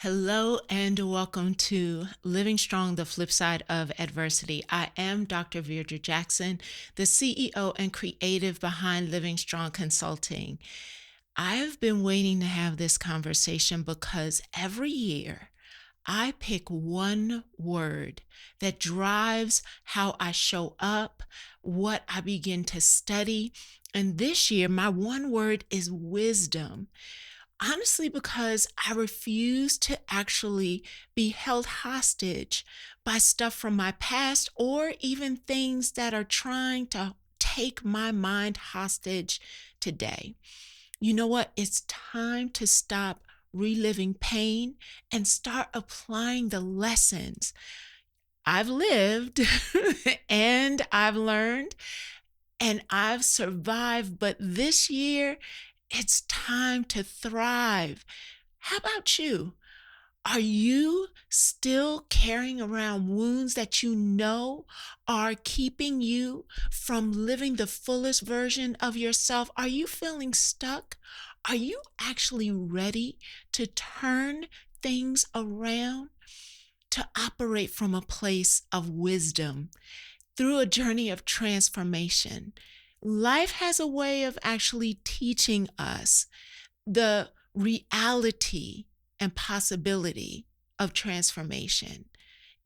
Hello and welcome to Living Strong, the Flip Side of Adversity. I am Dr. Veirdre Jackson, the CEO and creative behind Living Strong Consulting. I've been waiting to have this conversation because every year I pick one word that drives how I show up, what I begin to study. And this year, my one word is wisdom. Honestly, because I refuse to actually be held hostage by stuff from my past or even things that are trying to take my mind hostage today. You know what? It's time to stop reliving pain and start applying the lessons I've lived and I've learned and I've survived. But this year, it's time to thrive. How about you? Are you still carrying around wounds that you know are keeping you from living the fullest version of yourself? Are you feeling stuck? Are you actually ready to turn things around, to operate from a place of wisdom through a journey of transformation? Life has a way of actually teaching us the reality and possibility of transformation.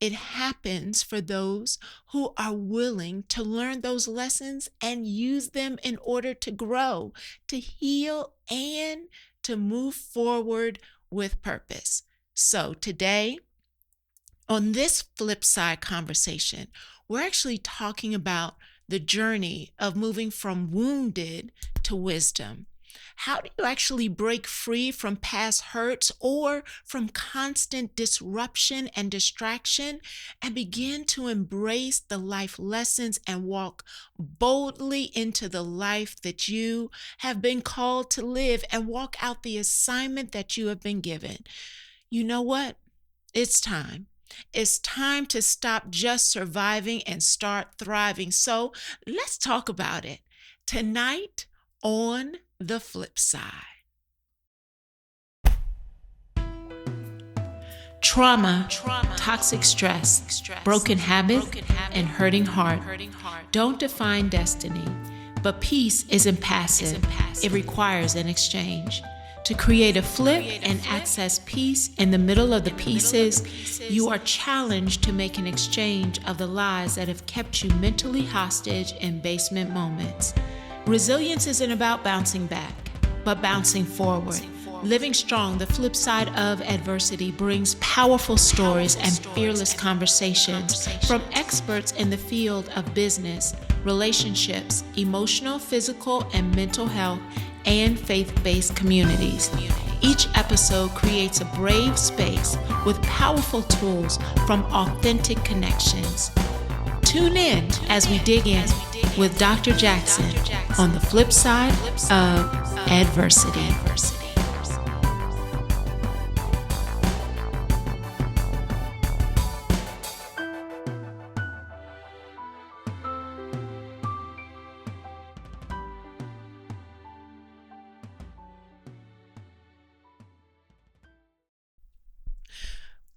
It happens for those who are willing to learn those lessons and use them in order to grow, to heal, and to move forward with purpose. So today, on this flip side conversation, we're actually talking about the journey of moving from wounded to wisdom. How do you actually break free from past hurts or from constant disruption and distraction and begin to embrace the life lessons and walk boldly into the life that you have been called to live and walk out the assignment that you have been given? You know what? It's time. It's time to stop just surviving and start thriving. So let's talk about it tonight on the flip side. Trauma, toxic stress, broken habits, and hurting heart don't define destiny, but peace isn't passive. It requires an exchange. To create a flip and access peace in the middle of the pieces, you are challenged to make an exchange of the lies that have kept you mentally hostage in basement moments. Resilience isn't about bouncing back, but bouncing forward. Living Strong, the flip side of adversity, brings powerful stories and fearless conversations from experts in the field of business, relationships, emotional, physical, and mental health, and faith-based communities. Each episode creates a brave space with powerful tools from authentic connections. Tune in as we dig in with Dr. Jackson on the flip side of adversity.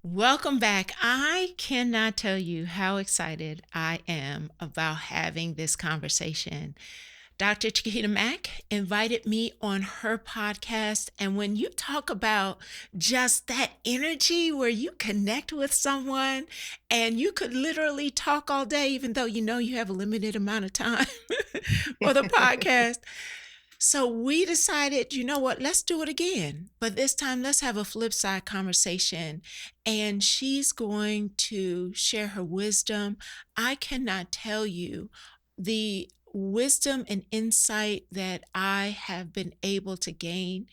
Welcome back. I cannot tell you how excited I am about having this conversation. Dr. Mack invited me on her podcast. And when you talk about just that energy where you connect with someone and you could literally talk all day, even though you know you have a limited amount of time for the podcast. So we decided, you know what, let's do it again. But this time, let's have a flip side conversation. And she's going to share her wisdom. I cannot tell you the wisdom and insight that I have been able to gain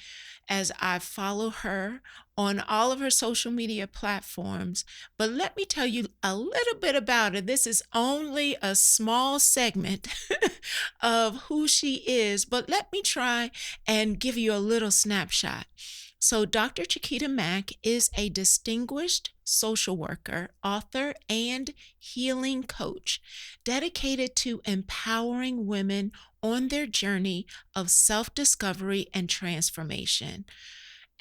as I follow her on all of her social media platforms. But let me tell you a little bit about her. This is only a small segment of who she is, but let me try and give you a little snapshot. So Dr. Chiquita Mack is a distinguished social worker, author, and healing coach dedicated to empowering women on their journey of self-discovery and transformation.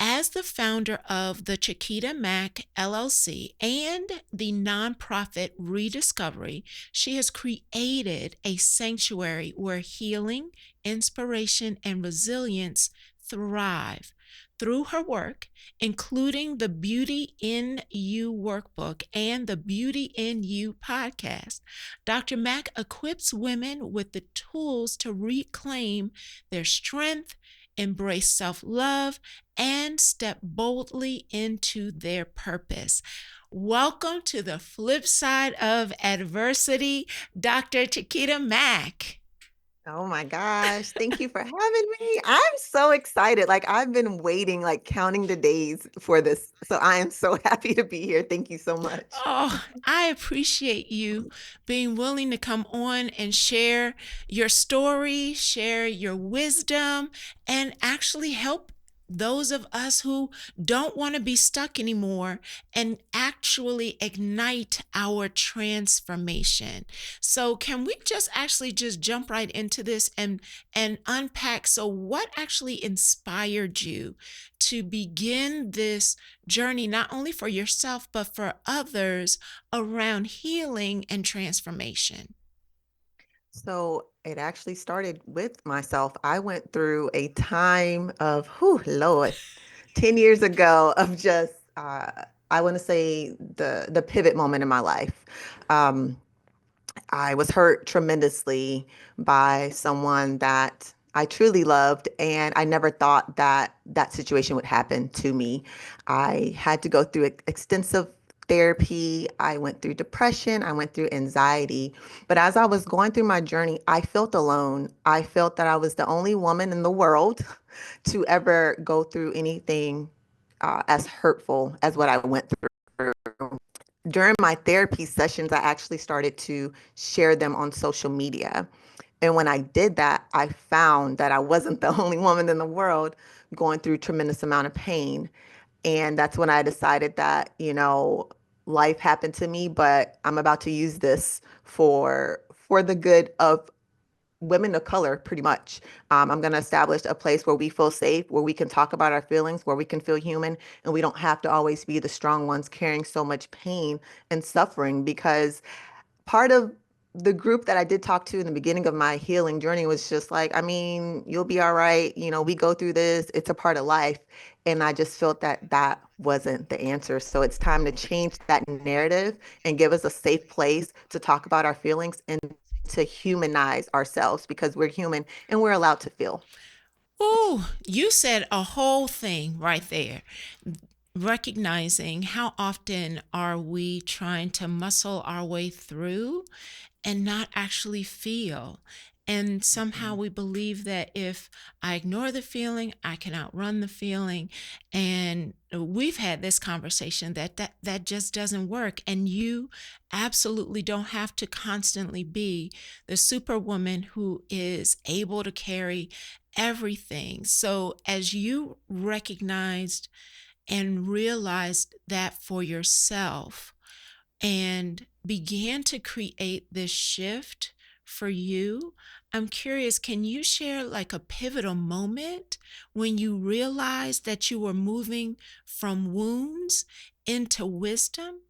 As the founder of the Chiquita Mack LLC and the nonprofit Rediscovery, she has created a sanctuary where healing, inspiration, and resilience thrive. Through her work, including the Beauty in You workbook and the Beauty in You podcast, Dr. Mack equips women with the tools to reclaim their strength, embrace self love, and step boldly into their purpose. Welcome to the flip side of adversity, Dr. Chiquita Mack. Oh my gosh. Thank you for having me. I'm so excited. Like I've been waiting, like counting the days for this. So I am so happy to be here. Thank you so much. Oh, I appreciate you being willing to come on and share your story, share your wisdom, and actually help those of us who don't want to be stuck anymore and actually ignite our transformation. So can we just jump right into this and unpack, so what actually inspired you to begin this journey, not only for yourself, but for others around healing and transformation? So it actually started with myself. I went through a time of, whew, Lord, 10 years ago of just, I want to say the pivot moment in my life. Um, I was hurt tremendously by someone that I truly loved, and I never thought that that situation would happen to me. I had to go through extensive therapy. I went through depression. I went through anxiety. But as I was going through my journey, I felt alone. I felt that I was the only woman in the world to ever go through anything as hurtful as what I went through. During my therapy sessions, I actually started to share them on social media. And when I did that, I found that I wasn't the only woman in the world going through tremendous amount of pain. And that's when I decided that, life happened to me, but I'm about to use this for the good of women of color, pretty much. I'm going to establish a place where we feel safe, where we can talk about our feelings, where we can feel human, and we don't have to always be the strong ones carrying so much pain and suffering. Because part of the group that I did talk to in the beginning of my healing journey was just like, I mean, you'll be all right. We go through this, it's a part of life. And I just felt that that wasn't the answer. So it's time to change that narrative and give us a safe place to talk about our feelings and to humanize ourselves because we're human and we're allowed to feel. Oh, you said a whole thing right there. Recognizing how often are we trying to muscle our way through and not actually feel. And somehow Mhm. we believe that if I ignore the feeling, I can outrun the feeling. And we've had this conversation that just doesn't work. And you absolutely don't have to constantly be the superwoman who is able to carry everything. So as you recognized and realized that for yourself, and began to create this shift for you, I'm curious, can you share like a pivotal moment when you realized that you were moving from wounds into wisdom?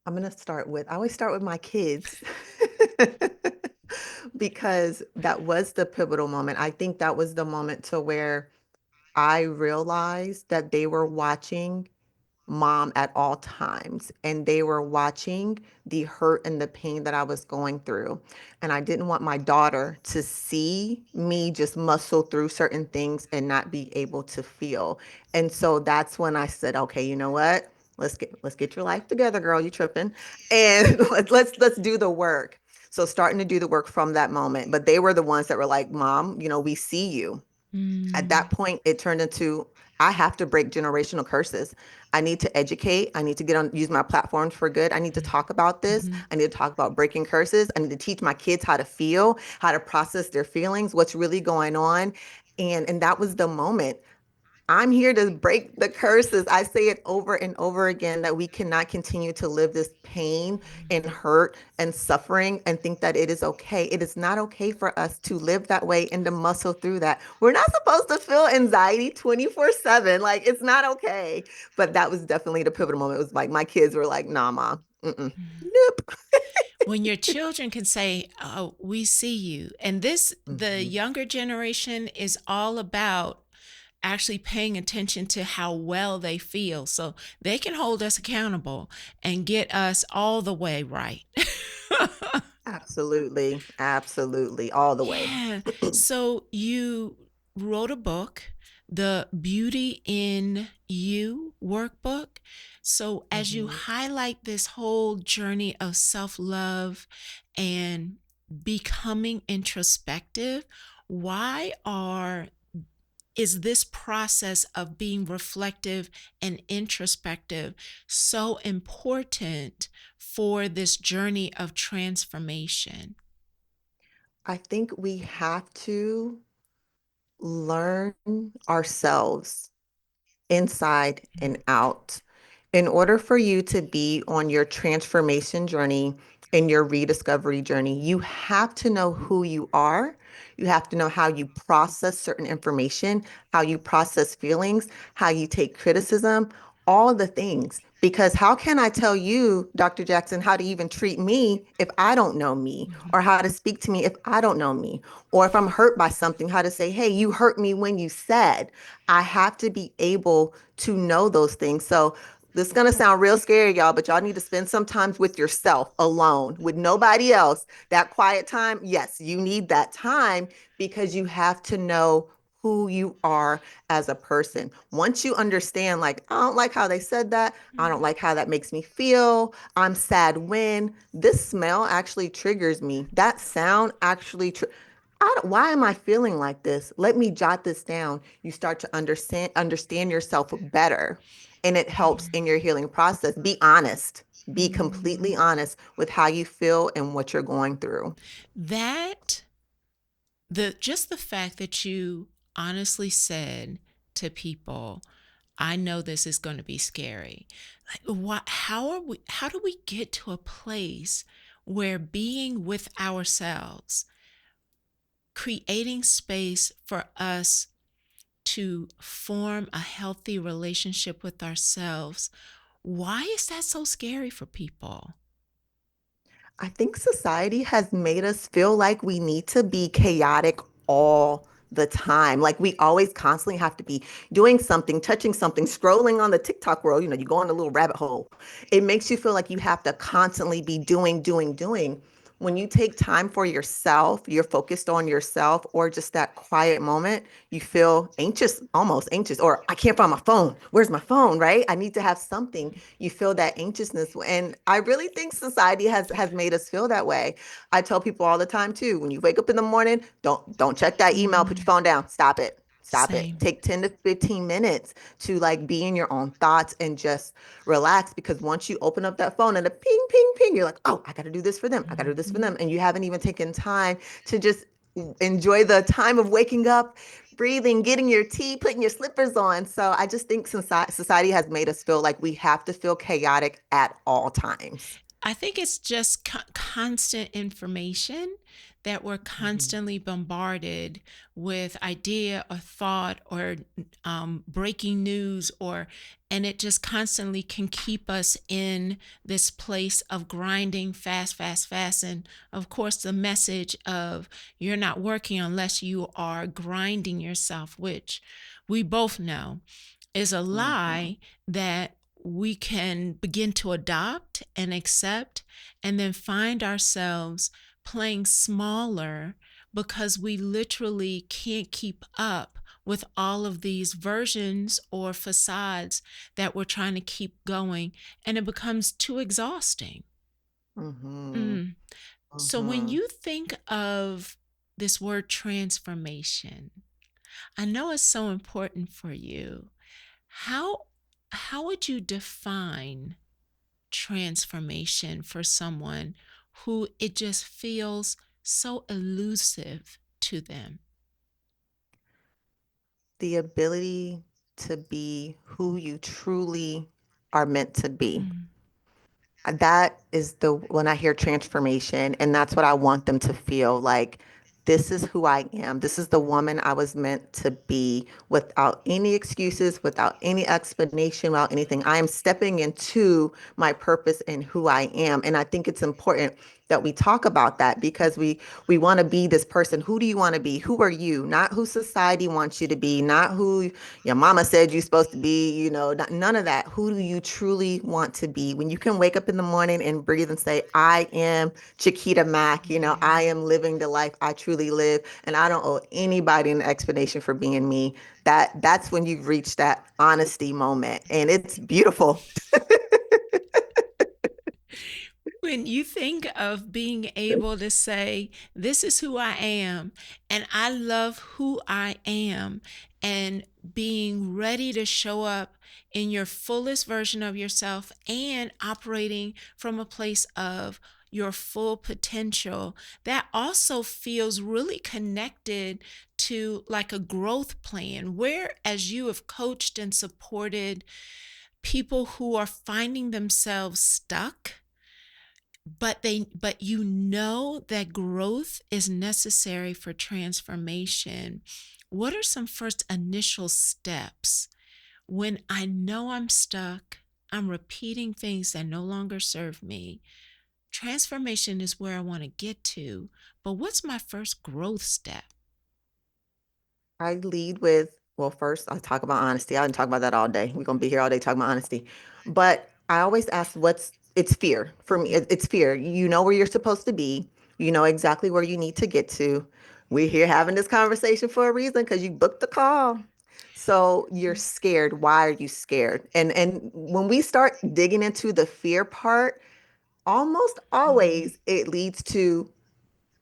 I always start with my kids because that was the pivotal moment. I think that was the moment to where I realized that they were watching mom at all times and they were watching the hurt and the pain that I was going through. And I didn't want my daughter to see me just muscle through certain things and not be able to feel. And so that's when I said, okay, you know what? Let's get your life together, girl. You tripping. And let's do the work. So starting to do the work from that moment. But they were the ones that were like, Mom, we see you. At Mm, that point, it turned into I have to break generational curses. I need to educate. I need to use my platforms for good. I need to talk about this. mhm. I need to talk about breaking curses. I need to teach my kids how to feel, how to process their feelings, what's really going on. And that was the moment. I'm here to break the curses. I say it over and over again that we cannot continue to live this pain and hurt and suffering and think that it is okay. It is not okay for us to live that way and to muscle through that. We're not supposed to feel anxiety 24/7. Like, it's not okay. But that was definitely the pivotal moment. It was like my kids were like, nah, ma, mm-mm, nope. When your children can say, "Oh, we see you," and the Mhm. younger generation is all about actually paying attention to how well they feel so they can hold us accountable and get us all the way right. Absolutely. Absolutely. All the way. Yeah. So you wrote a book, the Beauty in You workbook. So as you Mhm. highlight this whole journey of self love and becoming introspective, why are is this process of being reflective and introspective so important for this journey of transformation? I think we have to learn ourselves inside and out. In order for you to be on your transformation journey and your rediscovery journey, you have to know who you are. You have to know how you process certain information, how you process feelings, how you take criticism, all the things. Because how can I tell you, Dr. Jackson, how to even treat me if I don't know me, or how to speak to me if I don't know me, or if I'm hurt by something, how to say, hey, you hurt me when you said. I have to be able to know those things. So this is going to sound real scary, y'all, but y'all need to spend some time with yourself alone, with nobody else. That quiet time, yes, you need that time because you have to know who you are as a person. Once you understand, like, I don't like how they said that. I don't like how that makes me feel. I'm sad when this smell actually triggers me. That sound actually why am I feeling like this? Let me jot this down. You start to understand yourself better, and it helps in your healing process. Be honest. Be completely honest with how you feel and what you're going through. That the just the fact that you honestly said to people, I know this is going to be scary. Like, how do we get to a place where being with ourselves, creating space for us to form a healthy relationship with ourselves, why is that so scary for people? I think society has made us feel like we need to be chaotic all the time. Like we always constantly have to be doing something, touching something, scrolling on the TikTok world. You go in a little rabbit hole. It makes you feel like you have to constantly be doing, doing, doing. When you take time for yourself, you're focused on yourself, or just that quiet moment, you feel anxious, almost anxious, or I can't find my phone. Where's my phone, right? I need to have something. You feel that anxiousness. And I really think society has made us feel that way. I tell people all the time too, when you wake up in the morning, don't check that email, put your Mm, phone down. Stop it. Stop it. same. Take 10 to 15 minutes to like be in your own thoughts and just relax, because once you open up that phone and a ping ping ping, you're like, "Oh, I got to do this for them. I got to do this for Mhm. them." And you haven't even taken time to just enjoy the time of waking up, breathing, getting your tea, putting your slippers on. So I just think society has made us feel like we have to feel chaotic at all times. I think it's just constant information that we're Mhm. constantly bombarded with idea or thought or breaking news and it just constantly can keep us in this place of grinding fast, fast, fast. And of course, the message of you're not working unless you are grinding yourself, which we both know is a Mhm. lie that we can begin to adopt and accept, and then find ourselves playing smaller because we literally can't keep up with all of these versions or facades that we're trying to keep going, and it becomes too exhausting. Mhm. Mm. So, when Mhm. you think of this word transformation, I know it's so important for you. How how would you define transformation for someone who it just feels so elusive to them? The ability to be who you truly are meant to be. Mm. That is the when I hear transformation, and that's what I want them to feel like. This is who I am. This is the woman I was meant to be without any excuses, without any explanation, without anything. I am stepping into my purpose and who I am. And I think it's important that we talk about that because we want to be this person. Who do you want to be? Who are you? Not who society wants you to be, not who your mama said you're supposed to be, none of that. Who do you truly want to be? When you can wake up in the morning and breathe and say, I am Chiquita Mack, I am living the life I truly live, and I don't owe anybody an explanation for being me. That's when you've reached that honesty moment. And it's beautiful. When you think of being able to say, this is who I am, and I love who I am, and being ready to show up in your fullest version of yourself and operating from a place of your full potential, that also feels really connected to like a growth plan, where as you have coached and supported people who are finding themselves stuck, but you know that growth is necessary for transformation. What are some first initial steps when I know I'm stuck, I'm repeating things that no longer serve me? Transformation is where I want to get to, but what's my first growth step? I lead with, well, first I talk about honesty. I didn't talk about that all day. We're gonna be here all day talking about honesty. But I always ask it's fear. For me, it's fear. You know where you're supposed to be. You know exactly where you need to get to. We're here having this conversation for a reason because you booked the call. So you're scared. Why are you scared? And when we start digging into the fear part, almost Mhm, always it leads to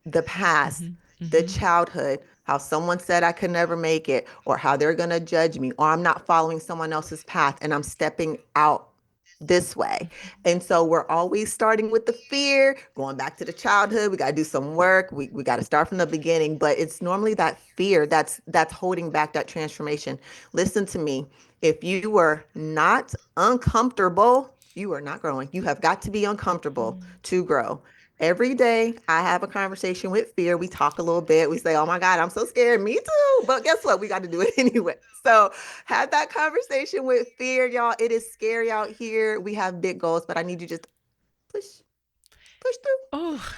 the past, mhm, the mhm, childhood, how someone said I could never make it, or how they're going to judge me, or I'm not following someone else's path and I'm stepping out this way. And so we're always starting with the fear, going back to the childhood. We got to do some work. We got to start from the beginning, but it's normally that fear that's holding back that transformation. Listen to me. If you were not uncomfortable, you are not growing. You have got to be uncomfortable mhm. to grow. Every day I have a conversation with fear. We talk a little bit. We say, oh my God, I'm so scared. Me too. But guess what? We got to do it anyway. So have that conversation with fear, y'all. It is scary out here. We have big goals, but I need you just push, push Oh,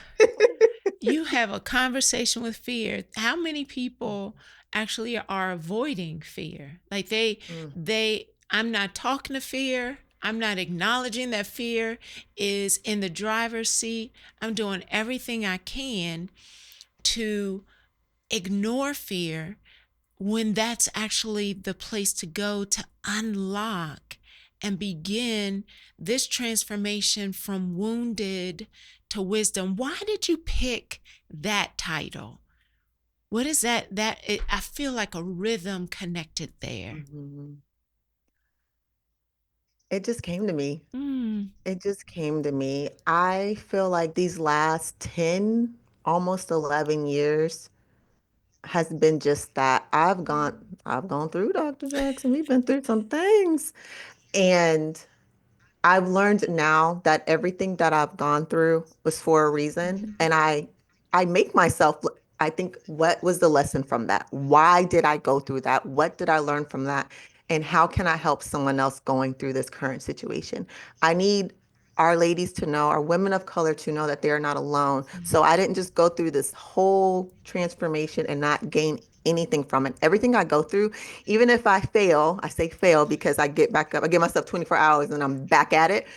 you have a conversation with fear. How many people actually are avoiding fear? Like through. I'm not talking to fear. I'm not acknowledging that fear is in the driver's seat. I'm doing everything I can to ignore fear when that's actually the place to go to unlock and begin this transformation from wounded to wisdom. Why did you pick that title? What is I feel like a rhythm connected there. Mhm. It just came to me. Mm, It just came to me. I feel like these last 10, almost 11 years has been just that. I've gone through Dr. Jackson. We've been through some things. And I've learned now that everything that I've gone through was for a reason. mhm, And I make myself I think, what was the lesson from that? Why did I go through that? What did I learn from that? And how can I help someone else going through this current situation? I need our ladies to know, our women of color to know that they are not alone. So I didn't just go through this whole transformation and not gain anything from it. Everything I go through, even if I fail, I say fail because I get back up, I give myself 24 hours and I'm back at it.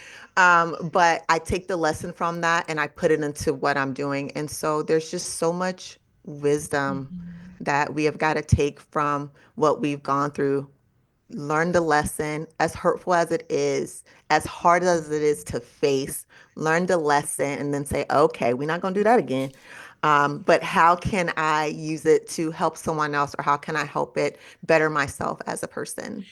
But I take the lesson from that and I put it into what I'm doing. And so there's just so much wisdom mhm. that we have got to take from what we've gone through. Learn the lesson, as hurtful as it is, as hard as it is to face, learn the lesson and then say, okay, we're not going to do that again. But how can I use it to help someone else, or how can I help it better myself as a person?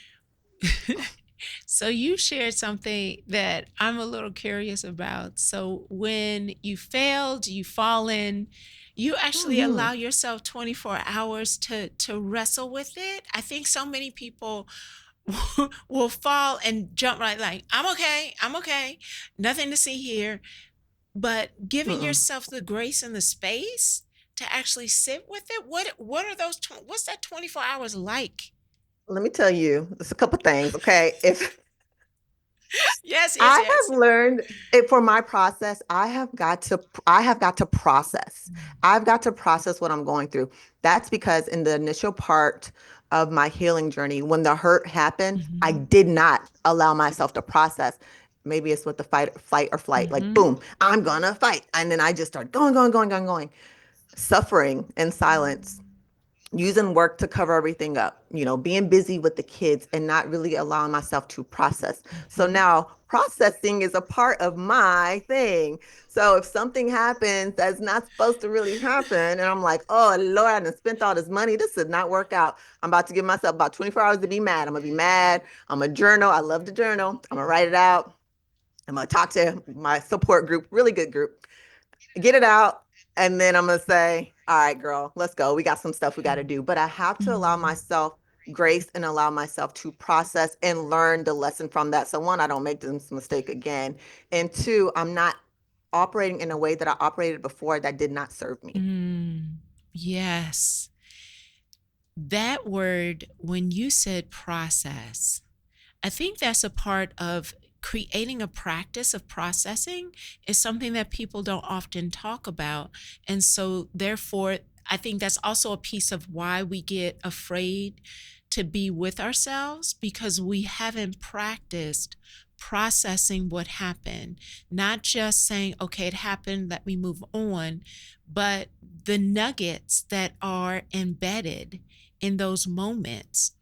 So you shared something that I'm a little curious about. So when you failed, you fallen, you actually Hmm. allow yourself 24 hours to wrestle with it. I think so many people will fall and jump right like, I'm okay, nothing to see here. But giving Mm-mm. yourself the grace and the space to actually sit with it. What are those? What's that 24 hours like? Let me tell you, there's a couple things, okay? If Yes, yes, I yes. have learned it for my process, I have got to process. I've got to process what I'm going through. That's because in the initial part of my healing journey, when the hurt happened, I Mm-hmm. did not allow myself to process. Maybe it's with the fight or flight. Like, Mm-hmm. boom, I'm gonna fight. And then I just start going, suffering in silence, using work to cover everything up, being busy with the kids and not really allowing myself to process. So Mm-hmm. now processing is a part of my thing. So if something happens that's not supposed to really happen, and I'm like, oh Lord, I done spent all this money. This did not work out. I'm about to give myself about 24 hours to be mad. I'm gonna be mad. I'm gonna journal. I love to journal. I'm gonna write it out. I'm gonna talk to my support group, really good group, get it out, and then I'm gonna say, all right, girl, let's go. We got some stuff we got to do. But I have to allow Mm-hmm. myself grace and allow myself to process and learn the lesson from that. So one, I don't make this mistake again. And two, I'm not operating in a way that I operated before that did not serve me. Mm. Yes. That word, when you said process, I think that's a part of creating a practice of processing is something that people don't often talk about. And so, therefore, I think that's also a piece of why we get afraid to be with ourselves because we haven't practiced processing what happened, not just saying, okay, it happened, let me move on, but the nuggets that are embedded in those moments,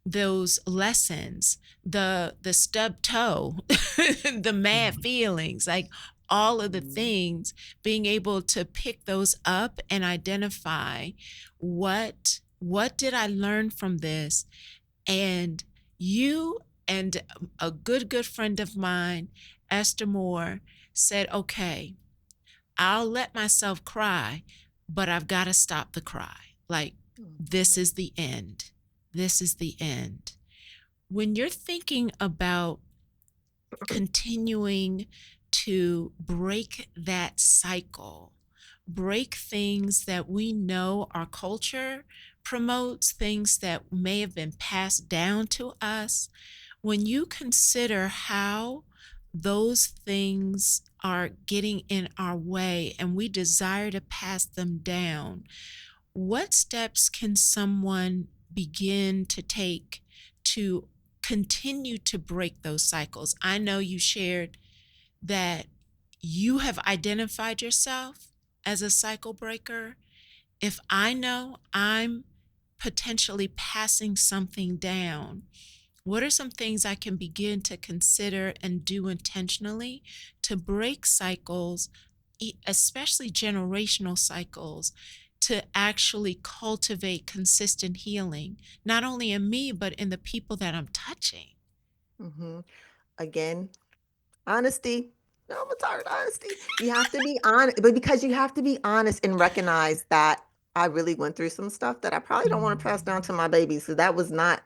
those lessons, the stub toe, the mad Mhm. feelings, like all of the Mhm. things, being able to pick those up and identify what did I learn from this? And you and a good friend of mine, Esther Moore, said, okay, I'll let myself cry, but I've got to stop the cry. Like, this Mhm. is the end. This is the end. When you're thinking about continuing to break that cycle, break things that we know our culture promotes, things that may have been passed down to us, when you consider how those things are getting in our way and we desire to pass them down, what steps can someone begin to take to continue to break those cycles? I know you shared that you have identified yourself as a cycle breaker. If I know I'm potentially passing something down, what are some things I can begin to consider and do intentionally to break cycles, especially generational cycles, to actually cultivate consistent healing, not only in me, but in the people that I'm touching? Mhm. Again, honesty. No, I'm tired of honesty. You have to be honest, but because you have to be honest and recognize that I really went through some stuff that I probably don't want to pass down to Mm. my babies. So that was not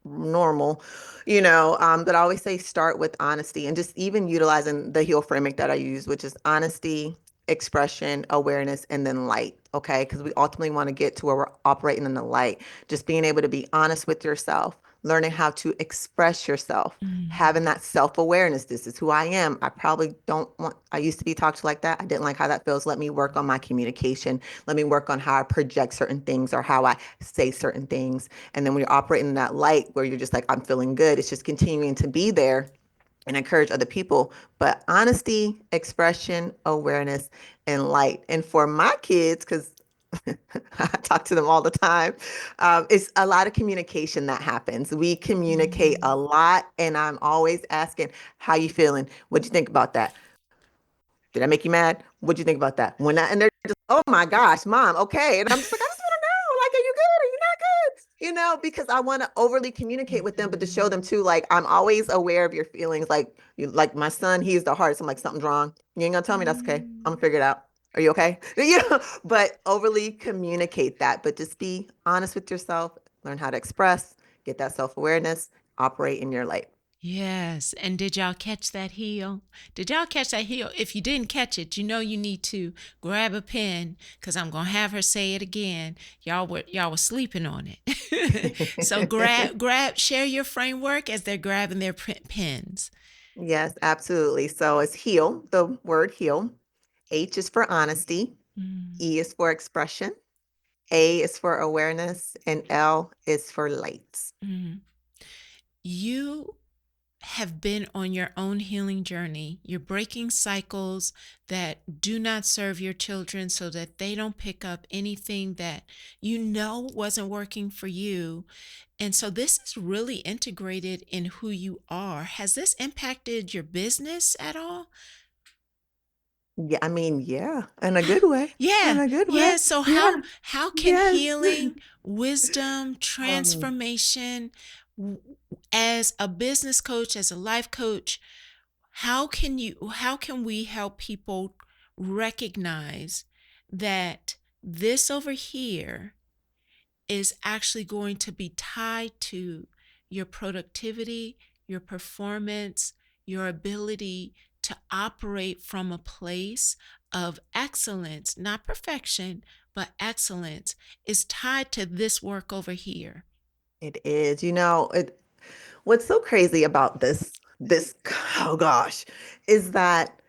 normal, but I always say start with honesty and just even utilizing the heal framework that I use, which is honesty, expression, awareness, and then light. Okay. Because we ultimately want to get to where we're operating in the light. Just being able to be honest with yourself, learning how to express yourself, having Mm. that self-awareness. This is who I am. I probably don't want, I used to be talked to like that. I didn't like how that feels. Let me work on my communication. Let me work on how I project certain things or how I say certain things. And then when you're operating in that light where you're just like, I'm feeling good, it's just continuing to be there and encourage other people. But honesty, expression, awareness, and light. And for my kids, because I talk to them all the time. It's a lot of communication that happens. We communicate a Mm. lot, and I'm always asking, "How you feeling? What'd you think about that? Did I make you mad? What'd you think about that?" And they're just, "Oh my gosh, mom, okay." And I'm just like, "I just want to know, like, are you good? Are you not good?" Because I want to overly communicate with them, but to show Mhm. them too, like, I'm always aware of your feelings. Like my son, he's the hardest. I'm like, something's wrong. You ain't gonna tell me that's okay. I'm gonna Mm. figure it out. Are you okay? But overly communicate that, but just be honest with yourself, learn how to express, get that self-awareness, operate in your life. Yes. And did y'all catch that heel? Did y'all catch that heel? If you didn't catch it, you know you need to grab a pen because I'm gonna have her say it again. Y'all were sleeping on it. So share your framework as they're grabbing their pens. Yes, absolutely. So it's heal, the word heal. H is for honesty. Mm, E is for expression. A is for awareness. And L is for lights. mm. You have been on your own healing journey. You're breaking cycles that do not serve your children so that they don't pick up anything that you know wasn't working for you. And so this is really integrated in who you are. Has this impacted your business at all? Yeah, I mean, yeah, in a good way. In Yeah, a good way. yeah. So Yeah. how can Yes. healing, wisdom, Um, transformation, w- as a business coach, as a life coach, how can we help people recognize that this over here is actually going to be tied to your productivity, your performance, your ability to operate from a place of excellence, not perfection, but excellence is tied to this work over here. it is. What's so crazy about this oh gosh, is that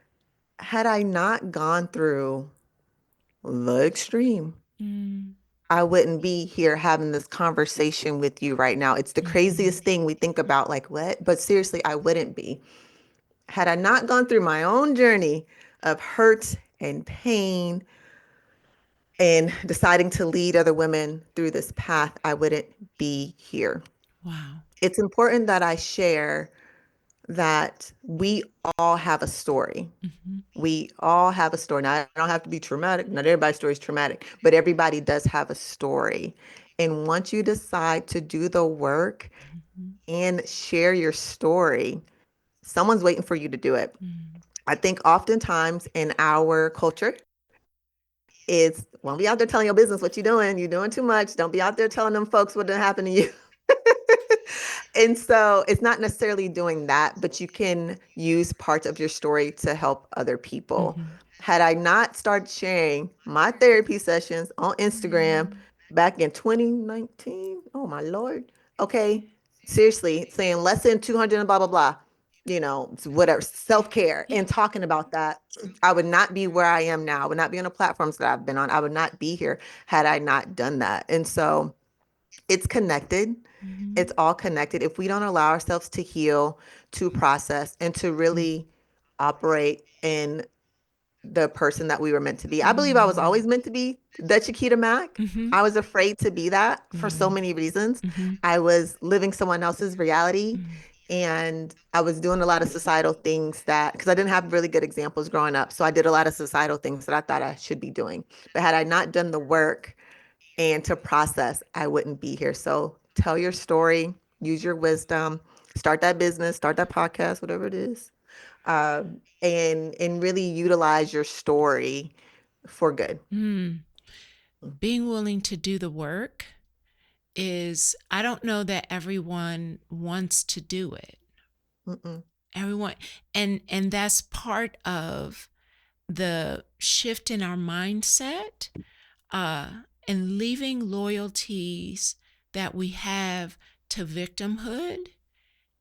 had I not gone through the extreme, Mm, I wouldn't be here having this conversation with you right now. It's the mhm, craziest thing we think about, like, what? But seriously, I wouldn't be. Had I not gone through my own journey of hurt and pain and deciding to lead other women through this path, I wouldn't be here. wow. It's important that I share that we all have a story. Mhm, We all have a story. Now, I don't have to be traumatic. Not everybody's story is traumatic, but everybody does have a story. And once you decide to do the work mhm, and share your story, someone's waiting for you to do it. mhm, I think oftentimes in our culture, is won't be out there telling your business what you're doing. You're doing too much. Don't be out there telling them folks what did happen to you. And so it's not necessarily doing that, but you can use parts of your story to help other people. mhm, Had I not started sharing my therapy sessions on Instagram mhm. back in 2019, oh my Lord. Okay, seriously, saying less than 200 and blah, blah, blah, whatever, Yeah, self care yeah. and talking about that, I would not be where I am now. I would not be on the platforms that I've been on. I would not be here had I not done that. And so, it's connected. It's Mhm, all connected. If we don't allow ourselves to heal, to process, and to mhm, really operate in the person that we were meant to be. I believe I was mhm, always meant to be the Chiquita Mack. mhm, I was afraid to be that for so mhm, many reasons. mhm, I was living someone else's reality, mhm, and I was doing a lot of societal things that, because I didn't have really good examples growing up. So I did a lot of societal things that I thought I should be doing. But had I not done the work and to process, I wouldn't be here. So tell your story, use your wisdom, start that business, start that podcast, whatever it is, and really utilize your story for good. mm. Being willing to do the work is, I don't know that everyone wants to do it. Mm-mm. Everyone, and that's part of the shift in our mindset, uh and leaving loyalties that we have to victimhood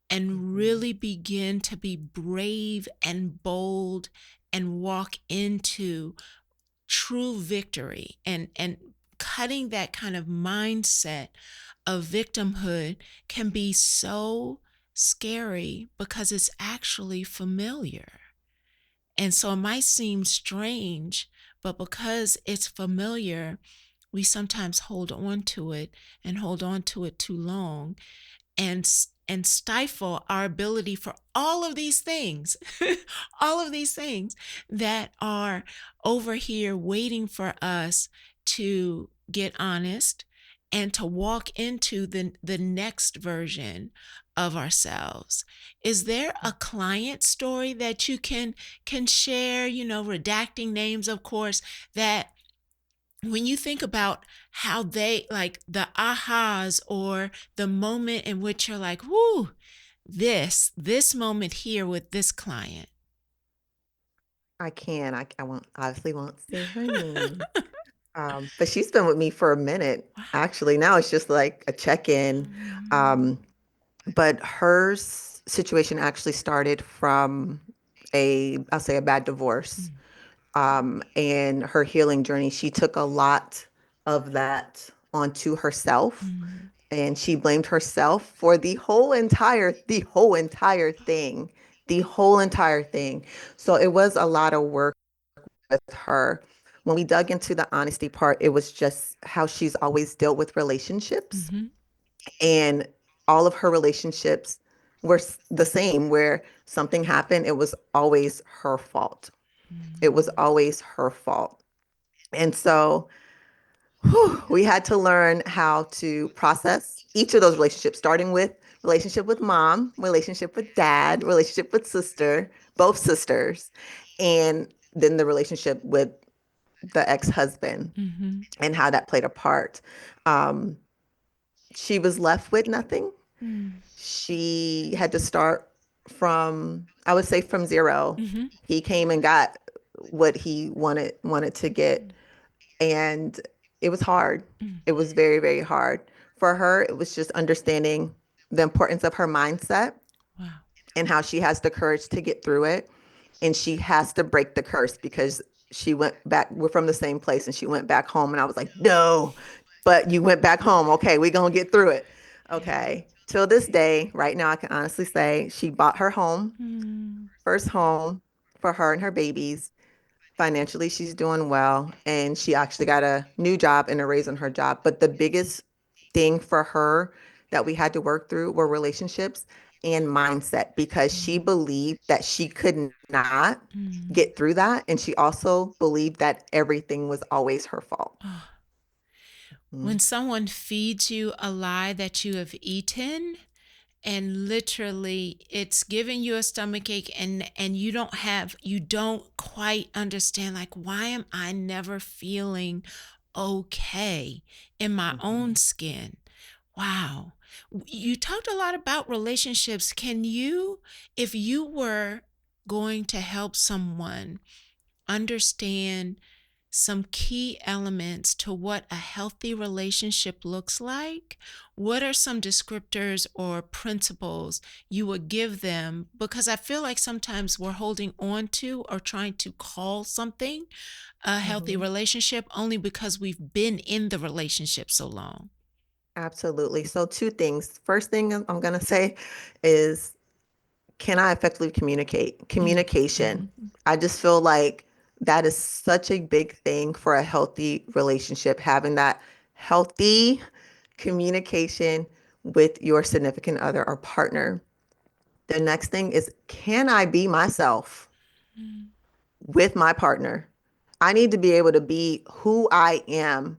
and Mhm. really begin to be brave and bold and walk into true victory, and cutting that kind of mindset of victimhood can be so scary because it's actually familiar. And so it might seem strange, but because it's familiar, we sometimes hold on to it and hold on to it too long, and stifle our ability for all of these things, all of these things that are over here waiting for us to get honest and to walk into the next version of ourselves. Is there a client story that you can share, redacting names, of course, that when you think about how they, like, the ahas or the moment in which you're like, whoo, this moment here with this client? I can. I won't obviously won't say her name. But she's been with me for a minute. Wow. Actually, now it's just like a check-in. Mm, Um, but her situation actually started from I'll say a bad divorce. mm, And her healing journey, she took a lot of that onto herself, mm, and she blamed herself for the whole entire thing. So it was a lot of work with her. When we dug into the honesty part, it was just how she's always dealt with relationships, mhm, and all of her relationships were the same, where something happened, it was always her fault. It was mm, always her fault. And so we had to learn how to process each of those relationships, starting with relationship with mom, relationship with dad, relationship with sister, both sisters, and then the relationship with the ex-husband mhm, and how that played a part. Um, she was left with nothing. mm, She had to start from, I would say, from zero. mhm, He came and got what he wanted to get, and it was hard. mm. It was very, very hard. For her, it was just understanding the importance of her mindset Wow. and how she has the courage to get through it. And she has to break the curse, because she went back, we're from the same place, and she went back home. And I was like, no, but you went back home. Okay, we're going to get through it. Okay. Till this day, right now, I can honestly say she bought her home, Mm, first home for her and her babies. Financially, she's doing well, and she actually got a new job and a raise on her job. But the biggest thing for her that we had to work through were relationships and mindset, because she mm, believed that she could not mm. get through that. And she also believed that everything was always her fault. Oh, Mhm. when someone feeds you a lie that you have eaten, and literally it's giving you a stomach ache, and you don't quite understand, like, why am I never feeling okay in my own Mhm. skin? Wow. You talked a lot about relationships. Can you, if you were going to help someone understand some key elements to what a healthy relationship looks like, what are some descriptors or principles you would give them? Because I feel like sometimes we're holding on to or trying to call something a healthy Mhm. relationship only because we've been in the relationship so long. Absolutely. So, two things. First thing I'm going to say is, can I effectively communicate? Mm, Communication. mhm, I just feel like that is such a big thing for a healthy relationship, having that healthy communication with your significant other or partner. The next thing is, can I be myself mm, with my partner? I need to be able to be who I am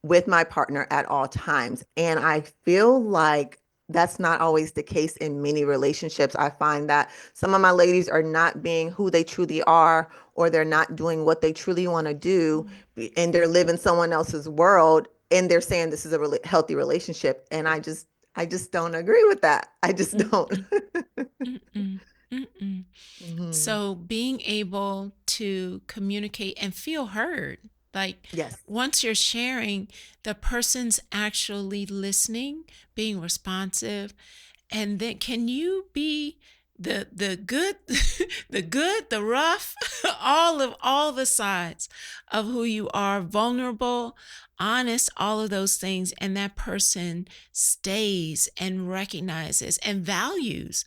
with my partner at all times. And I feel like that's not always the case in many relationships. I find that some of my ladies are not being who they truly are, or they're not doing what they truly want to do, mm, and they're living someone else's world, and they're saying this is a healthy relationship. And I just don't agree with that. I just mm, don't. mm, mm, mm, mm, mm. Hmm. So being able to communicate and feel heard, like Yes. once you're sharing, the person's actually listening, being responsive, and then can you be the good, the good, the rough, all the sides of who you are, vulnerable, honest, all of those things, and that person stays and recognizes and values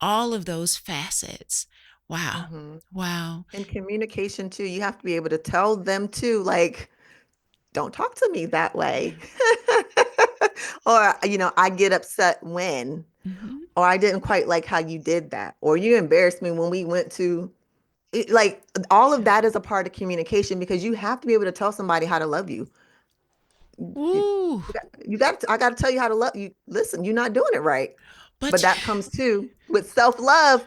all of those facets. Wow. Hmm. Wow. And communication too. You have to be able to tell them too, like, don't talk to me that way. Or, I get upset when, Mm-hmm. or I didn't quite like how you did that, or you embarrassed me when we went to, like, all of that is a part of communication, because you have to be able to tell somebody how to love you. You, Ooh. I got to tell you how to love you. Listen, you're not doing it right. But But that comes too with self love.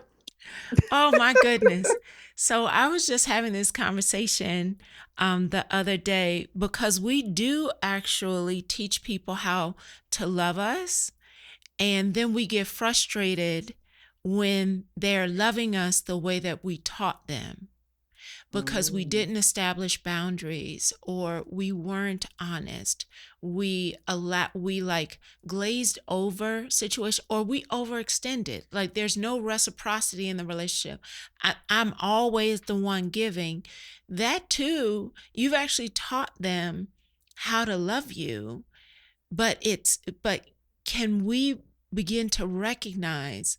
oh my goodness. So I was just having this conversation the other day because we do actually teach people how to love us. And then we get frustrated when they're loving us the way that we taught them, because we Mm, didn't establish boundaries, or we weren't honest. We like glazed over situation, or we overextended. Like there's no reciprocity in the relationship. I'm always the one giving. That too, you've actually taught them how to love you, but can we begin to recognize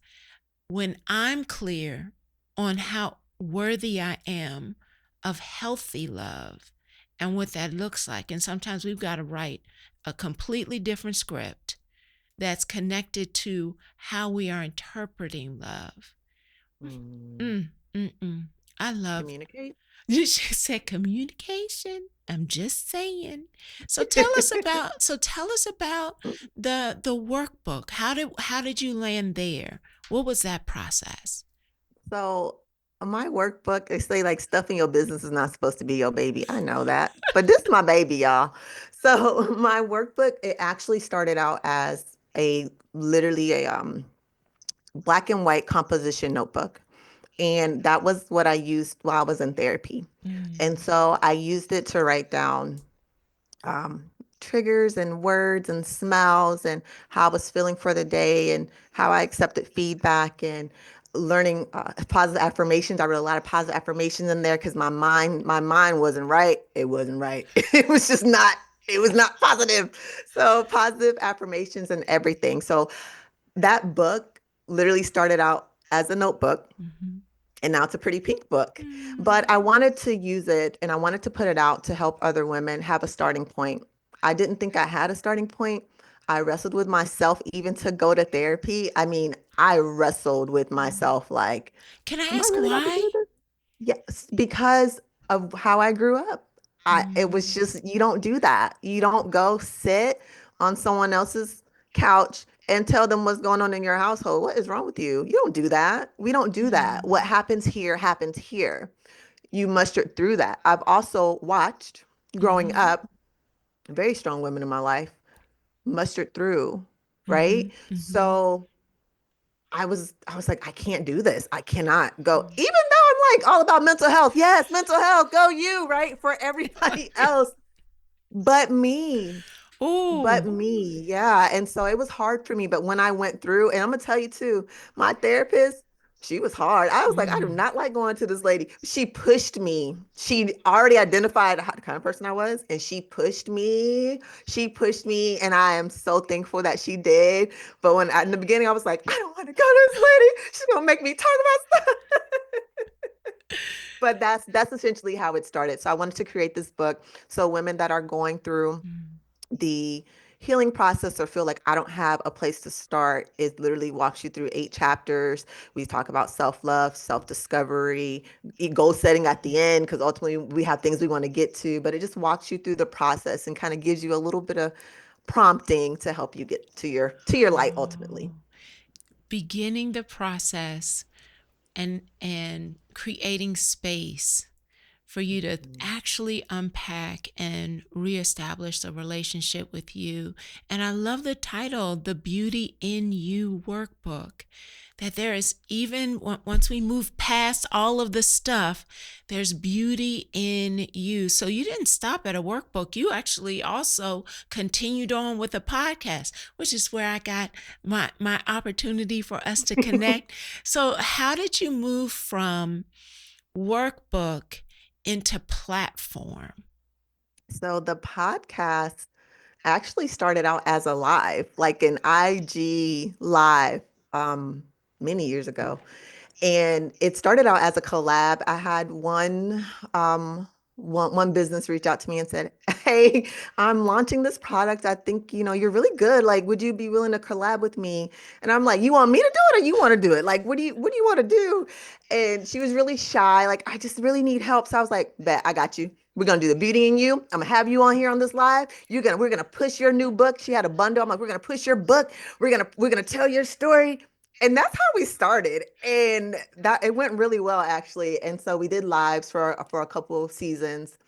when I'm clear on how worthy I am of healthy love and what that looks like? And sometimes we've got to write a completely different script that's connected to how we are interpreting love. mm. Mm, mm, mm. I love Communicate. you just said communication. I'm just saying. So tell us about the workbook. How did you land there? What was that process? So my workbook, they say like stuff in your business is not supposed to be your baby. I know that, but this is my baby, y'all. So my workbook, it actually started out as a literally a black and white composition notebook. And that was what I used while I was in therapy. And Mm, so I used it to write down um, triggers and words and smells and how I was feeling for the day and how I accepted feedback and learning positive affirmations. I wrote a lot of positive affirmations in there because my mind wasn't right. It wasn't right. It was just not. It was not positive. So positive affirmations and everything. So that book literally started out as a notebook mhm. and now it's a pretty pink book. But I Mm, wanted to use it and I wanted to put it out to help other women have a starting point. I didn't think I had a starting point. I wrestled with myself even to go to therapy. I mean, I wrestled with mm. myself like, Can I am I ask really about to why? do this? Yes, because of how I grew up. It was Mm, just, you don't do that. You don't go sit on someone else's couch and tell them what's going on in your household. What is wrong with you? You don't do that. We don't do that. What mm, happens here happens here. You mustered through that. I've also watched growing mhm, up very strong women in my life mustered through, right? mhm, mhm, So I was like, I can't do this. I cannot go, mm. even though I'm like all about mental health. Yes, mental health, go you, right? For everybody else, but me. But Ooh. me, yeah. And so it was hard for me. But when I went through, and I'm gonna tell you too, my therapist, she was hard. I was like, I do Mm, not like going to this lady. She pushed me. She already identified the kind of person I was, and she pushed me. She pushed me, and I am so thankful that she did. But in the beginning, I was like, I don't want to go to this lady. She's gonna make me talk about stuff. But that's essentially how it started. So I wanted to create this book so women that are going through mm. the healing process or feel like I don't have a place to start, it literally walks you through 8 chapters. We talk about self-love, self-discovery, goal setting at the end, because ultimately we have things we want to get to, but it just walks you through the process and kind of gives you a little bit of prompting to help you get to your light ultimately. Oh. Beginning the process and creating space for you to Mhm. actually unpack and reestablish the relationship with you. And I love the title, The Beauty in You Workbook. That there is, even once we move past all of the stuff, there's beauty in you. So you didn't stop at a workbook. You actually also continued on with a podcast, which is where I got my opportunity for us to connect. So how did you move from workbook into platform? So the podcast actually started out as a live, like an IG live, um, many years ago. And it started out as a collab. I had one business reach out to me and said, "Hey, I'm launching this product. I think, you're really good. Like, would you be willing to collab with me?" And I'm like, "You want me to do it or you want to do it? Like, what do you want to do?" And she was really shy. Like, "I just really need help." So I was like, "Bet, I got you. We're gonna do the beauty in you. I'm gonna have you on here on this live. We're gonna push your new book." She had a bundle. I'm like, "We're gonna push your book. We're gonna tell your story." And that's how we started, and that it went really well actually. And so we did lives for a couple of seasons,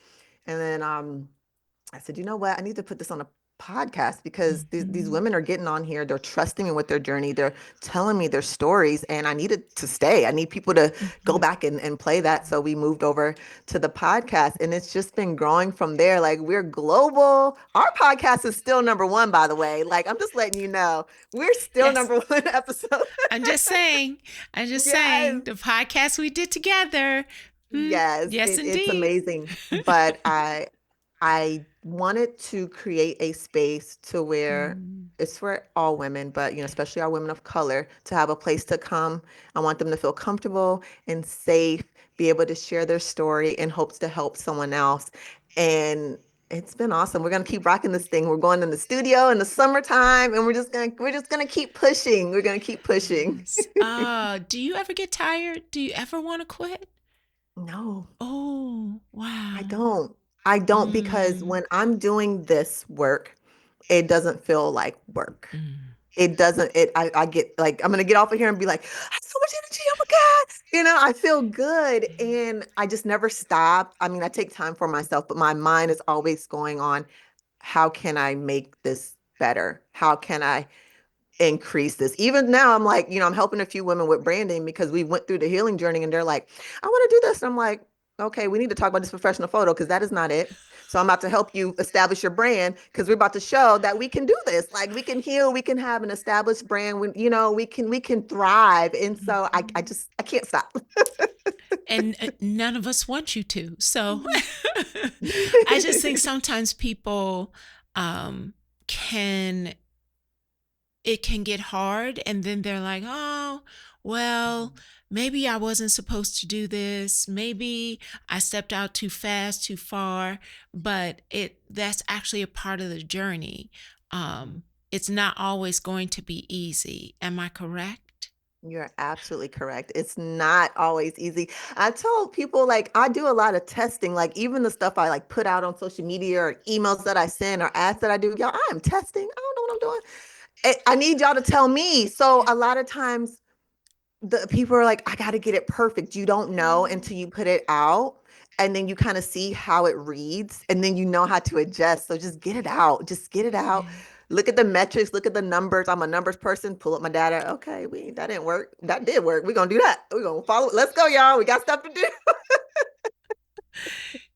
and then I said, you know what, I need to put this on a podcast because these Mhm. women are getting on here. They're trusting me with their journey. They're telling me their stories, and I needed to stay. I need people to go Mhm. back and play that. So we moved over to the podcast, and it's just been growing from there. Like we're global. Our podcast is still number one, by the way. Like I'm just letting you know, we're still Yes. number one episode. I'm just saying. I'm just Yes. saying. The podcast we did together. Hmm. Yes, Yes, it's indeed. amazing. But I wanted to create a space to where Mm, it's for all women, but especially our women of color, to have a place to come. I want them to feel comfortable and safe, be able to share their story in hopes to help someone else. And it's been awesome. We're gonna keep rocking this thing. We're going in the studio in the summertime, and we're just gonna keep pushing. We're gonna keep pushing. yes. Do you ever get tired? Do you ever want to quit? No. Oh, I wow. don't. I don't because Mm, when I'm doing this work, it doesn't feel like work. mm, It doesn't, I get like, I'm gonna get off of here and be like, I have so much energy. Oh my God. I feel good and I just never stop. I mean, I take time for myself, but my mind is always going on, how can I make this better? How can I increase this? Even now, I'm like, I'm helping a few women with branding because we went through the healing journey and they're like, I want to do this. And I'm like, okay, we need to talk about this professional photo because that is not it. So I'm about to help you establish your brand because we're about to show that we can do this. Like we can heal, we can have an established brand. We can thrive. And so I mhm. just I can't stop. And none of us want you to. So I just think sometimes people um, can it can get hard and then they're like, oh, well, maybe I wasn't supposed to do this. Maybe I stepped out too fast, too far, but that's actually a part of the journey. Um, it's not always going to be easy. Am I correct? You're absolutely correct. It's not always easy. I told people like I do a lot of testing, like even the stuff I like put out on social media or emails that I send or ads that I do. Y'all, I am testing. I don't know what I'm doing. I need y'all to tell me. So Yeah. a lot of times the people are like, I got to get it perfect. You don't know Mm, until you put it out. And then you kind of see how it reads, and then you know how to adjust. So just get it out. Just get it out. yeah. Look at the metrics. Look at the numbers. I'm a numbers person. Pull up my data. Okay, that didn't work. That did work. We're gonna do that. We're gonna follow. Let's go, y'all. We got stuff to do.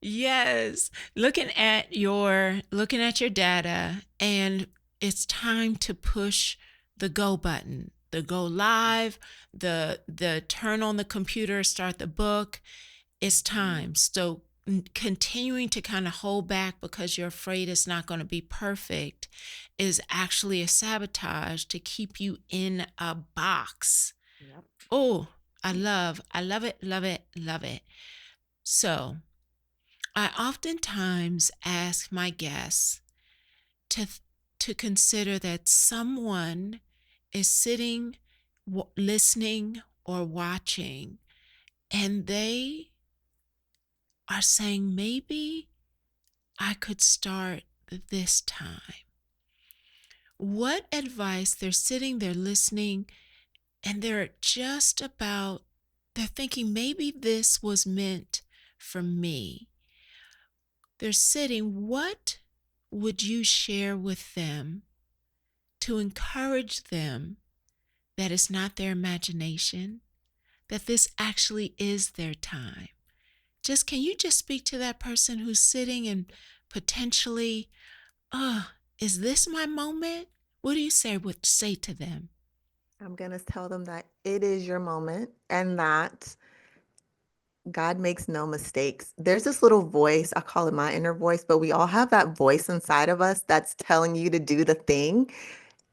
Yes. Looking at your data and it's time to push the go button, the go live, the turn on the computer, start the book. It's time. So continuing to kind of hold back because you're afraid it's not going to be perfect is actually a sabotage to keep you in a box. Yep. Oh, I love it, love it, love it. So I oftentimes ask my guests to to consider that someone is sitting, listening, or watching, and they are saying, maybe I could start this time. What advice they're sitting there listening, and they're thinking, maybe this was meant for me. They're sitting, what would you share with them to encourage them that it's not their imagination, that this actually is their time? Can you just speak to that person who's sitting and potentially, is this my moment? What do you say to them? I'm gonna tell them that it is your moment and that God makes no mistakes. There's this little voice, I call it my inner voice, but we all have that voice inside of us that's telling you to do the thing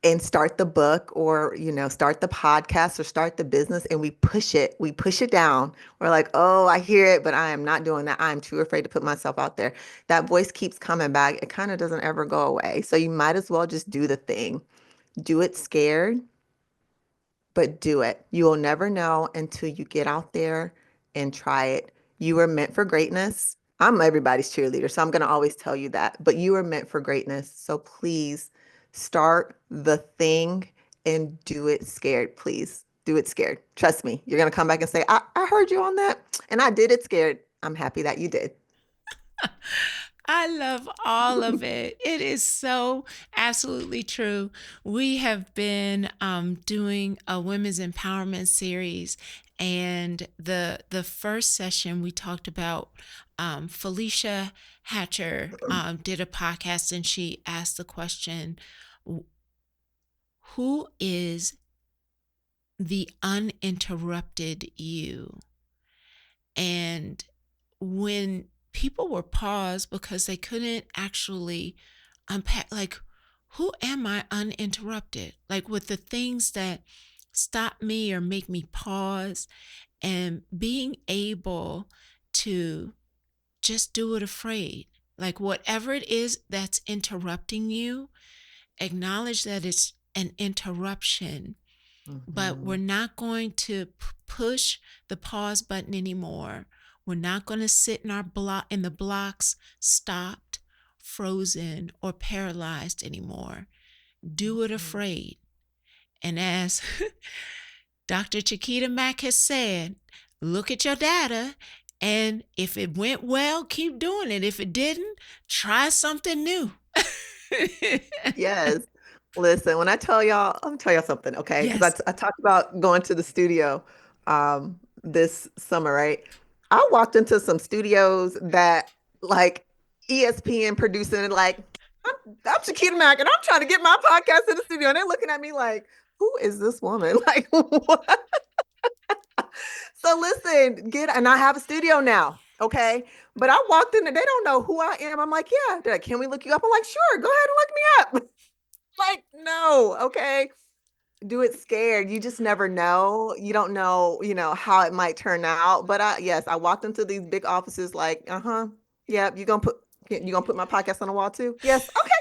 and start the book or, start the podcast or start the business and we push it. We push it down. We're like, oh, I hear it, but I am not doing that. I'm too afraid to put myself out there. That voice keeps coming back. It kind of doesn't ever go away. So you might as well just do the thing. Do it scared, but do it. You will never know until you get out there and try it. You were meant for greatness. I'm everybody's cheerleader, so I'm going to always tell you that. But you were meant for greatness. So please start the thing and do it scared, please. Do it scared. Trust me. You're going to come back and say, I heard you on that and I did it scared. I'm happy that you did. I love all of it. It is so absolutely true. We have been doing a women's empowerment series, and the first session we talked about Felicia Hatcher did a podcast, and she asked the question, "Who is the uninterrupted you?" And when people were paused because they couldn't actually unpack, like, who am I uninterrupted? Like, with the things that stop me or make me pause, and being able to just do it afraid. Like, whatever it is that's interrupting you, acknowledge that it's an interruption, but we're Mhm. not going to push the pause button anymore. We're not going to sit in our block in the blocks, stopped, frozen, or paralyzed anymore. Do it Mhm. afraid. And as Dr. Chiquita Mack has said, look at your data, and if it went well, keep doing it. If it didn't, try something new. Yes. Listen, when I tell y'all, I'm gonna tell y'all something, okay? Because Yes. I talked about going to the studio this summer, right? I walked into some studios that like ESPN producing and like, I'm Shakita Mack and I'm trying to get my podcast in the studio. And they're looking at me like, who is this woman? Like, what? So listen, and I have a studio now, okay? But I walked in and they don't know who I am. I'm like, yeah. They're like, can we look you up? I'm like, sure, go ahead and look me up. Like, no, okay. Do it scared. You just never know. You don't know, how it might turn out. But yes, I walked into these big offices like, uh-huh. Yeah, you gonna put my podcast on the wall too? Yes. Okay,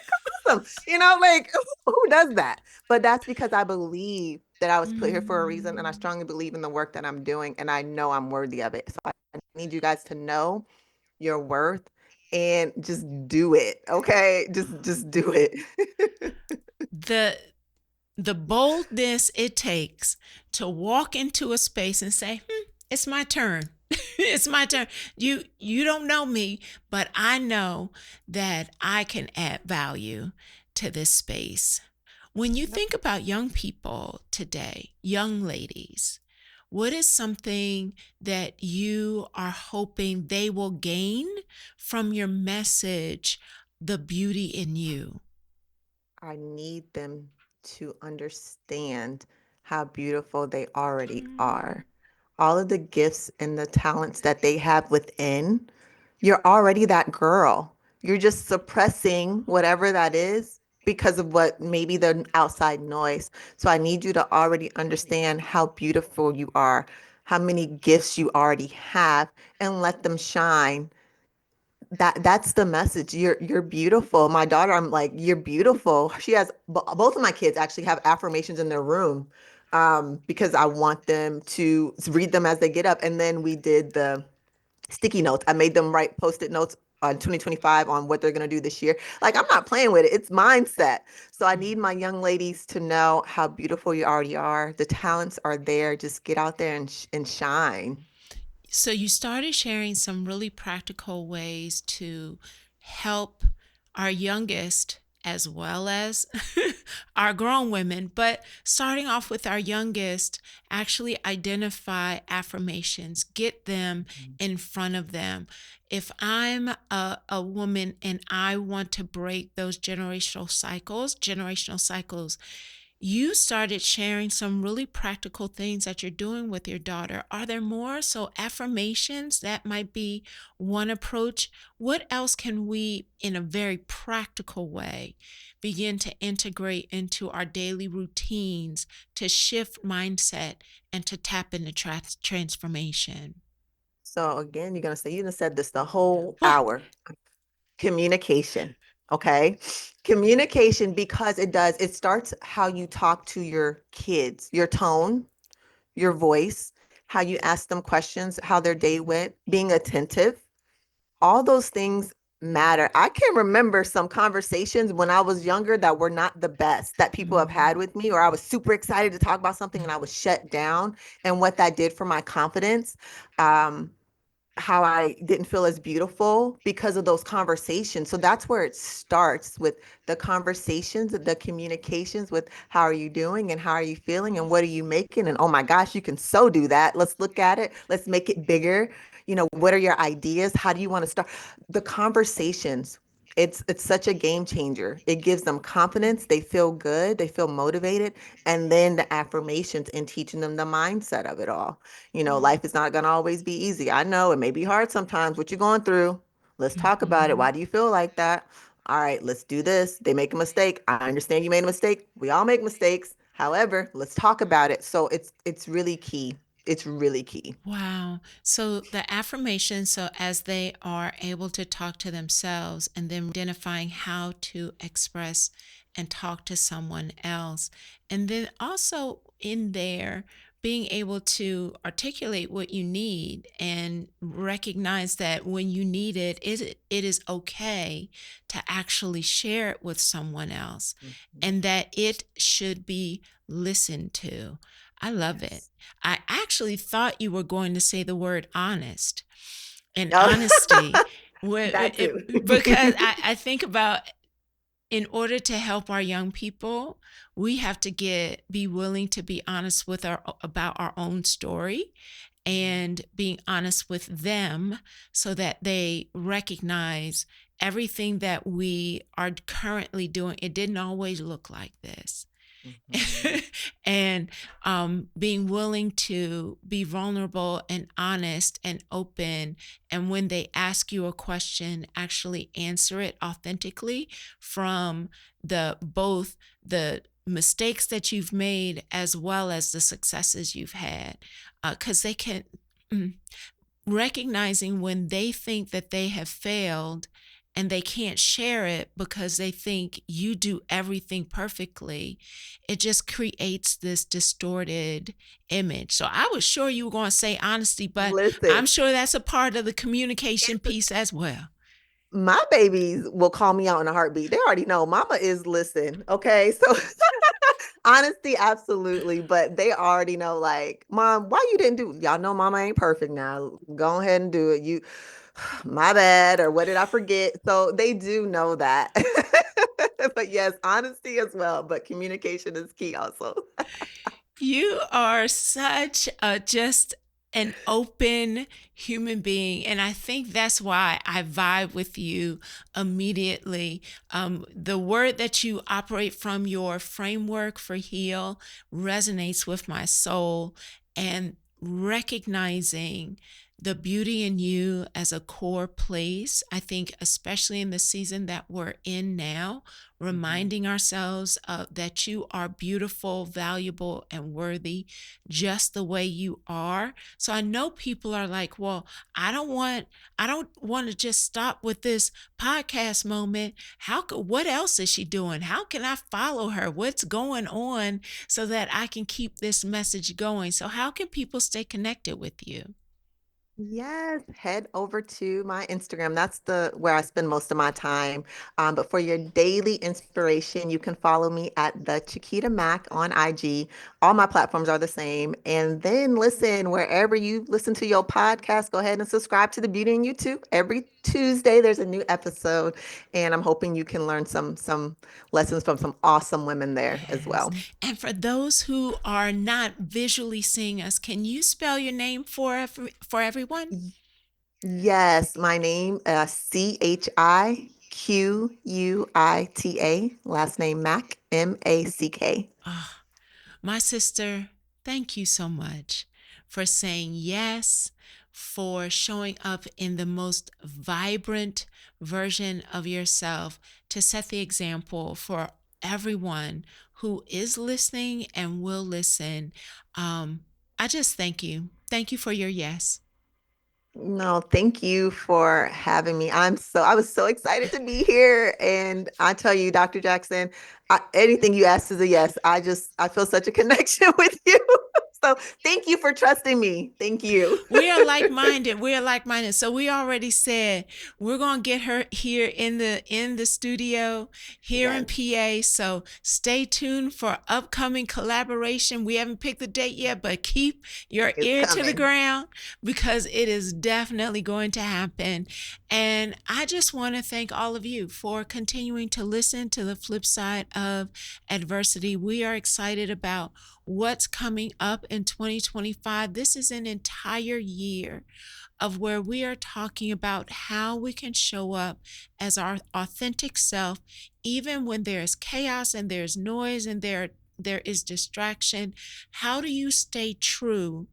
awesome. Like who does that? But that's because I believe that I was put here for a reason and I Mm. strongly believe in the work that I'm doing and I know I'm worthy of it. So I need you guys to know your worth and just do it. Okay? Just do it. the the boldness it takes to walk into a space and say, it's my turn. It's my turn. You don't know me, but I know that I can add value to this space. When you think about young people today, young ladies, what is something that you are hoping they will gain from your message, the beauty in you? I need them to understand how beautiful they already Mm. are. All of the gifts and the talents that they have within, you're already that girl. You're just suppressing whatever that is because of what maybe the outside noise. So I need you to already understand how beautiful you are, how many gifts you already have, and let them shine. That's the message. You're beautiful. My daughter, I'm like, you're beautiful. She has both of my kids actually have affirmations in their room, because I want them to read them as they get up. And then we did the sticky notes. I made them write post-it notes on 2025 on what they're going to do this year. Like, I'm not playing with it. It's mindset. So I need my young ladies to know how beautiful you already are. The talents are there. Just get out there and shine. So you started sharing some really practical ways to help our youngest as well as our grown women, but starting off with our youngest, actually identify affirmations, get them in front of them. If I'm a woman and I want to break those generational cycles, you started sharing some really practical things that you're doing with your daughter. Are there more? So, affirmations, that might be one approach. What else can we, in a very practical way, begin to integrate into our daily routines to shift mindset and to tap into transformation? So again, you done said this the whole What? hour. Communication. Okay. Communication, because it starts how you talk to your kids, your tone, your voice, how you ask them questions, how their day went, being attentive. All those things matter. I can remember some conversations when I was younger that were not the best that people have Mm. had with me, or I was super excited to talk about something and I was shut down, and what that did for my confidence. Um, how I didn't feel as beautiful because of those conversations. So that's where it starts, with the conversations, the communications with how are you doing and how are you feeling and what are you making? And oh my gosh, you can so do that. Let's look at it. Let's make it bigger. What are your ideas? How do you want to start? The conversations. It's such a game changer. It gives them confidence, they feel good, they feel motivated, and then the affirmations and teaching them the mindset of it all. Life is not going to always be easy. I know it may be hard sometimes. What you're going through, let's talk about it. Mhm. Why do you feel like that? All right, let's do this. They make a mistake. I understand you made a mistake. We all make mistakes. However, let's talk about it. So it's really key. It's really key. Wow. So the affirmation, so as they are able to talk to themselves and then identifying how to express and talk to someone else. And then also in there, being able to articulate what you need and recognize that when you need it, it is okay to actually share it with someone else Mhm. and that it should be listened to. I love it. Yes. I actually thought you were going to say the word honest and Oh, honesty, that too. because I think about in order to help our young people, we have to be willing to be honest with our about our own story and being honest with them so that they recognize everything that we are currently doing. It didn't always look like this. Mhm. And being willing to be vulnerable and honest and open. And when they ask you a question, actually answer it authentically from the both the mistakes that you've made as well as the successes you've had. Because they can, mm, recognizing when they think that they have failed and they can't share it because they think you do everything perfectly, it just creates this distorted image. So I was sure you were going to say honesty, but I'm Listen, sure that's a part of the communication it's piece as well. my babies will call me out in a heartbeat. They already know mama is listen. Okay. So honesty, absolutely. But they already know, like, mom, why you didn't do? Y'all know mama ain't perfect now. Go ahead and do it. My bad, or what did I forget? So they do know that. But yes, honesty as well. But communication is key also. You are such a just an open human being. And I think that's why I vibe with you immediately. The word that you operate from, your framework for heal, resonates with my soul. And recognizing the beauty in you as a core place, I think, especially in the season that we're in now, Mhm. reminding ourselves that you are beautiful, valuable, and worthy just the way you are. So I know people are like, well, I don't want to just stop with this podcast moment. What else is she doing? How can I follow her? What's going on so that I can keep this message going? So how can people stay connected with you? Yes, head over to my Instagram. That's the where I spend most of my time. But for your daily inspiration, you can follow me at the Chiquita Mack on IG. All my platforms are the same. And then listen, wherever you listen to your podcast, go ahead and subscribe to the Beauty and YouTube. Every Tuesday, there's a new episode, and I'm hoping you can learn some lessons from some awesome women there as Yes. well. And for those who are not visually seeing us, can you spell your name for everyone? Yes, my name Chiquita, last name Mack, Mack. Oh, my sister, thank you so much for saying yes, for showing up in the most vibrant version of yourself to set the example for everyone who is listening and will listen. Um, I just thank you. Thank you for your yes. No, thank you for having me. I was so excited to be here. And I tell you, Dr. Jackson, anything you asked is a yes. I feel such a connection with you. So thank you for trusting me. Thank you. We are like-minded. We are like-minded. So we already said we're gonna get her here in the studio here in Yes, PA. So stay tuned for upcoming collaboration. We haven't picked the date yet, but keep your it's ear to the coming. ground because it is definitely going to happen. And I just want to thank all of you for continuing to listen to the flip side of adversity. We are excited about what's coming up in 2025. This is an entire year of where we are talking about how we can show up as our authentic self, even when there's chaos and there's noise and there is distraction. How do you stay true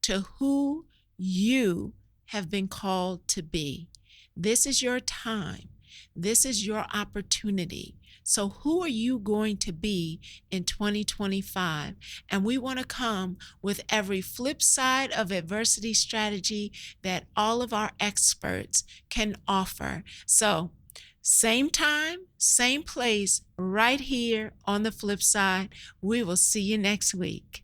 to who you have been called to be? This is your time. This is your opportunity. So, who are you going to be in 2025? And we want to come with every flip side of adversity strategy that all of our experts can offer. So, same time, same place, right here on the flip side. We will see you next week.